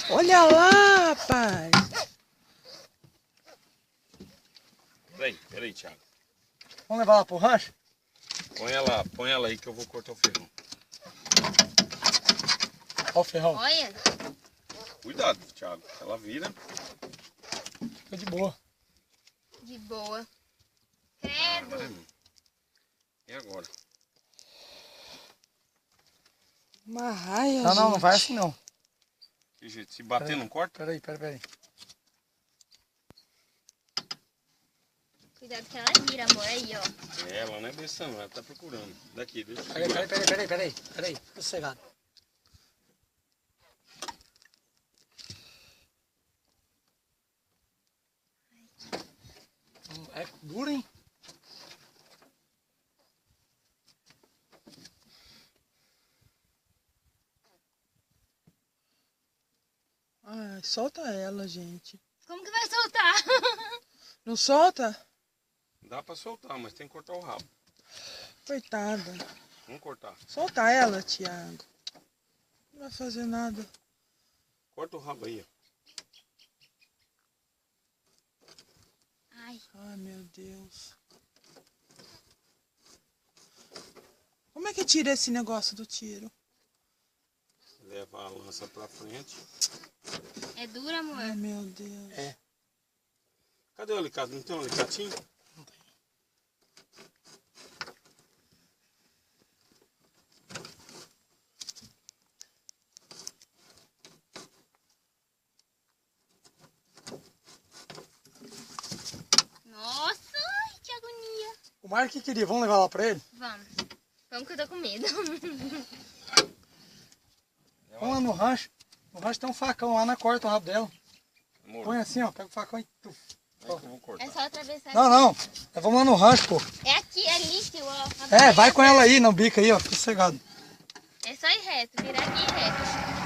Olha lá, rapaz. Peraí, Thiago. Vamos levar ela pro rancho? Põe ela aí que eu vou cortar o ferrão. Olha o ferrão. Olha. Cuidado, Thiago. Ela vira. Fica de boa. De boa. Credo. E agora? Uma raia, Não, não gente. vai assim não. Que jeito? Se bater, não corta? Peraí. Cuidado que ela vira, amor. Aí, ó. É, ela não é besta não, ela tá procurando. Daqui, deixa eu Peraí. Fica sossegado. É duro, hein? Ai, solta ela, gente. Como que vai soltar? Não solta? Dá pra soltar, mas tem que cortar o rabo. Coitada. Vamos cortar. Solta ela, Thiago. Não vai fazer nada. Corta o rabo aí, ó. Ai. Ai, meu Deus. Como é que tira esse negócio do tiro? Leva a lança pra frente. É dura, amor? Ai, meu Deus. É. Cadê o alicate? Não tem um alicatinho? Não tem. Nossa, ai, que agonia. O Marco que queria, vamos levar lá pra ele? Vamos. Vamos que eu tô com medo. Vamos lá no rancho. No rancho tem um facão lá, na corta o rabo dela. Amor, Põe assim, ó, pega o facão e... como é que eu vou cortar? É só atravessar. Não. Vamos lá no rancho, pô. É aqui, é ali, tio, ó. É, vai com ela aí no bico aí, ó. Fica sossegado. É só ir reto, virar aqui e reto.